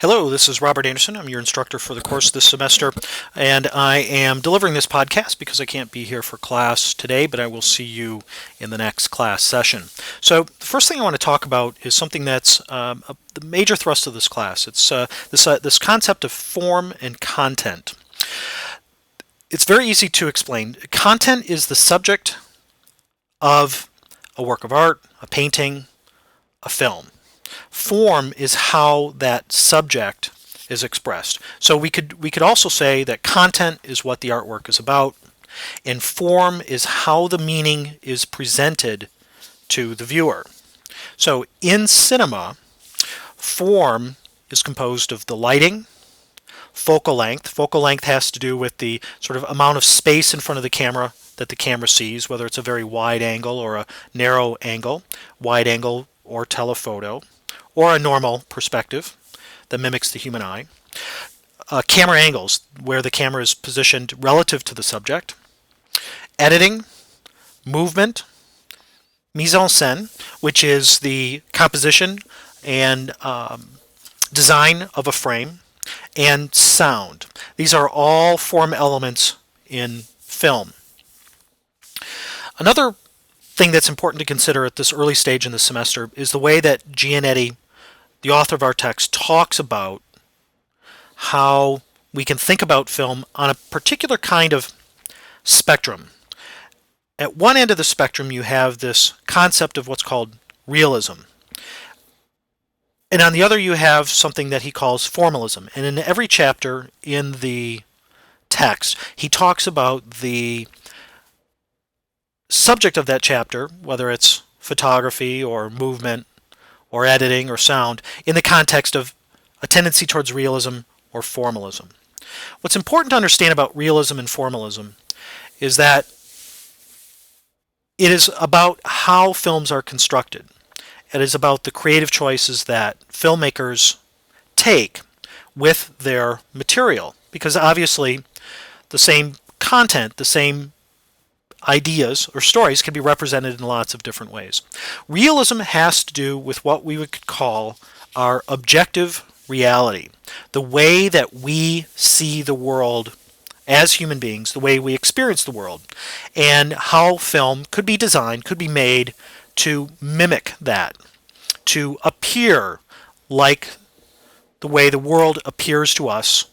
Hello, this is Robert Anderson. I'm your instructor for the course this semester, and I am delivering this podcast because I can't be here for class today, but I will see you in the next class session. So the first thing I want to talk about is something that's the major thrust of this class. It's this concept of form and content. It's very easy to explain. Content is the subject of a work of art, a painting, a film. Form is how that subject is expressed. So we could also say that content is what the artwork is about, and form is how the meaning is presented to the viewer. So in cinema, form is composed of the lighting, focal length. Focal length has to do with the sort of amount of space in front of the camera that the camera sees, whether it's a very wide angle or a narrow angle, wide angle or telephoto, or a normal perspective that mimics the human eye. Camera angles, where the camera is positioned relative to the subject. Editing, movement, mise en scène, which is the composition and design of a frame, and sound. These are all form elements in film. Another thing that's important to consider at this early stage in the semester is the way that Giannetti, the author of our text, talks about how we can think about film on a particular kind of spectrum. At one end of the spectrum, you have this concept of what's called realism. And on the other, you have something that he calls formalism. And in every chapter in the text, he talks about the subject of that chapter, whether it's photography or movement or editing or sound, in the context of a tendency towards realism or formalism. What's important to understand about realism and formalism is that it is about how films are constructed. It is about the creative choices that filmmakers take with their material, because obviously the same content, the same ideas or stories can be represented in lots of different ways. Realism has to do with what we would call our objective reality, the way that we see the world as human beings, the way we experience the world, and how film could be designed, could be made to mimic that, to appear like the way the world appears to us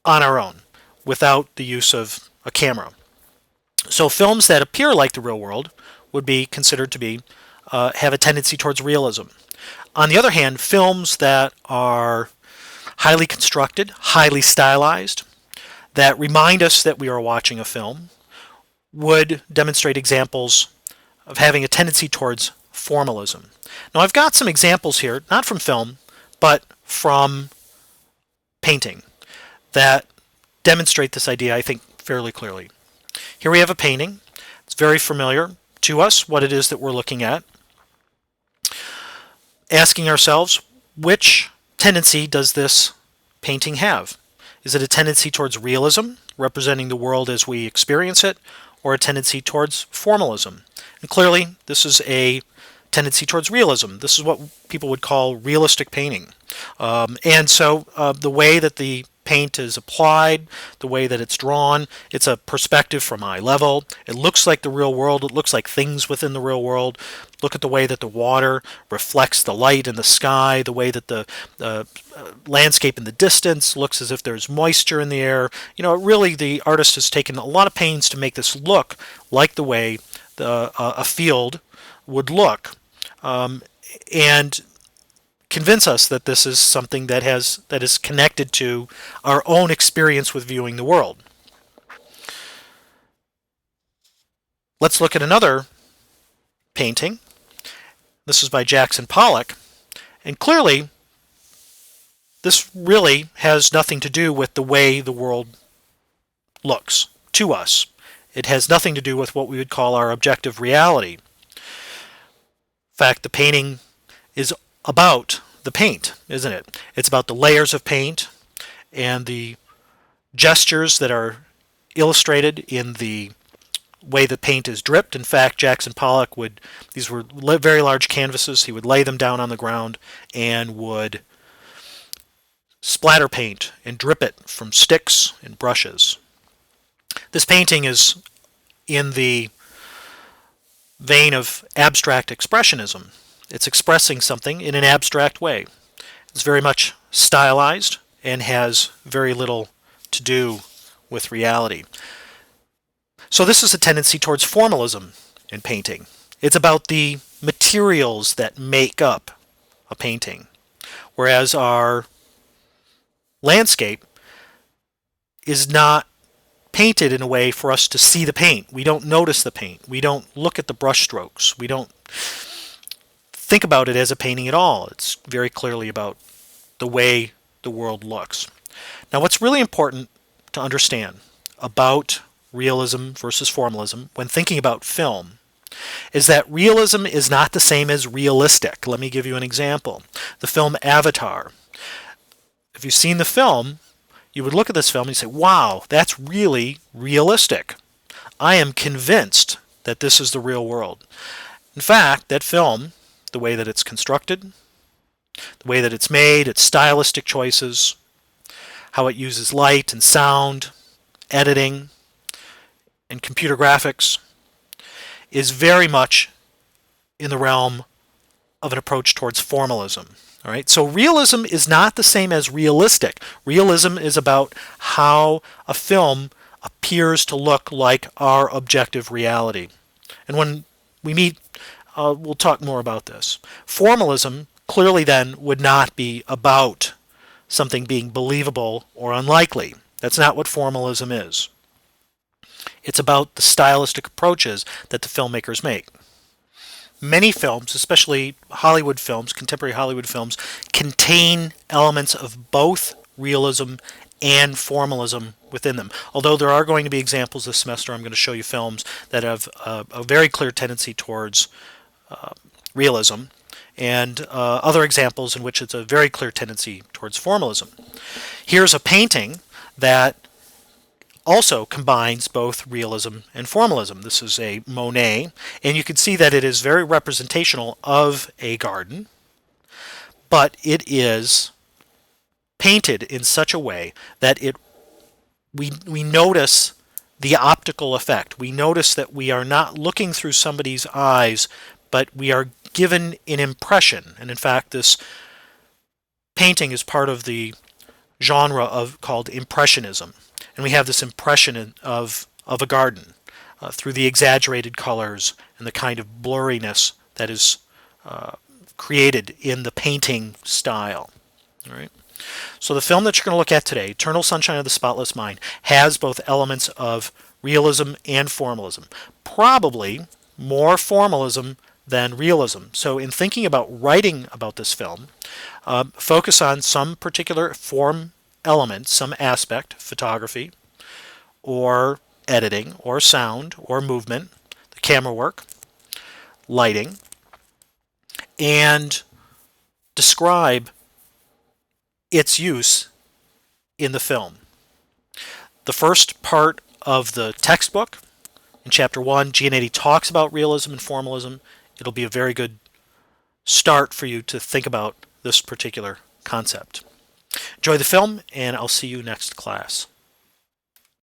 on our own, without the use of a camera. So films that appear like the real world would be considered to be have a tendency towards realism. On the other hand, films that are highly constructed, highly stylized, that remind us that we are watching a film, would demonstrate examples of having a tendency towards formalism. Now I've got some examples here, not from film, but from painting, that demonstrate this idea, I think, fairly clearly. Here we have a painting. It's very familiar to us, what it is that we're looking at. Asking ourselves, which tendency does this painting have? Is it a tendency towards realism, representing the world as we experience it, or a tendency towards formalism? And clearly, this is a tendency towards realism. This is what people would call realistic painting. And so the way that the paint is applied, the way that it's drawn, it's a perspective from eye level. It looks like the real world. It looks like things within the real world. Look at the way that the water reflects the light in the sky, the way that the landscape in the distance looks as if there's moisture in the air. You know, really the artist has taken a lot of pains to make this look like the way a field would look, and convince us that this is something that is connected to our own experience with viewing the world. Let's look at another painting. This is by Jackson Pollock, and clearly this really has nothing to do with the way the world looks to us. It has nothing to do with what we would call our objective reality. In fact, the painting is about the paint, isn't it? It's about the layers of paint and the gestures that are illustrated in the way the paint is dripped. In fact, Jackson Pollock would, these were very large canvases, he would lay them down on the ground and would splatter paint and drip it from sticks and brushes. This painting is in the vein of abstract expressionism. It's expressing something in an abstract way. It's very much stylized and has very little to do with reality. So this is a tendency towards formalism in painting. It's about the materials that make up a painting, whereas our landscape is not painted in a way for us to see the paint. We don't notice the paint. We don't look at the brush strokes. We don't think about it as a painting at all. It's very clearly about the way the world looks. Now, what's really important to understand about realism versus formalism when thinking about film is that realism is not the same as realistic. Let me give you an example. The film Avatar. If you've seen the film, you would look at this film and you say, wow, that's really realistic. I am convinced that this is the real world. In fact, that film, the way that it's constructed, the way that it's made, its stylistic choices, how it uses light and sound, editing, and computer graphics, is very much in the realm of an approach towards formalism. All right, so realism is not the same as realistic. Realism is about how a film appears to look like our objective reality. And when we meet, we'll talk more about this. Formalism clearly then would not be about something being believable or unlikely. That's not what formalism is. It's about the stylistic approaches that the filmmakers make. Many films, especially Hollywood films, contemporary Hollywood films, contain elements of both realism and formalism within them. Although there are going to be examples this semester, I'm going to show you films that have a very clear tendency towards realism, and other examples in which it's a very clear tendency towards formalism. Here's a painting that also combines both realism and formalism. This is a Monet, and you can see that it is very representational of a garden, but it is painted in such a way that we notice the optical effect. We notice that we are not looking through somebody's eyes, but we are given an impression. And in fact, this painting is part of the genre called Impressionism. And we have this impression of a garden through the exaggerated colors and the kind of blurriness that is created in the painting style. All right. So the film that you're going to look at today, Eternal Sunshine of the Spotless Mind, has both elements of realism and formalism. Probably more formalism than realism. So in thinking about writing about this film, focus on some particular form element, some aspect, photography, or editing, or sound, or movement, the camera work, lighting, and describe its use in the film. The first part of the textbook, in Chapter 1, Giannetti talks about realism and formalism. It'll be a very good start for you to think about this particular concept. Enjoy the film, and I'll see you next class.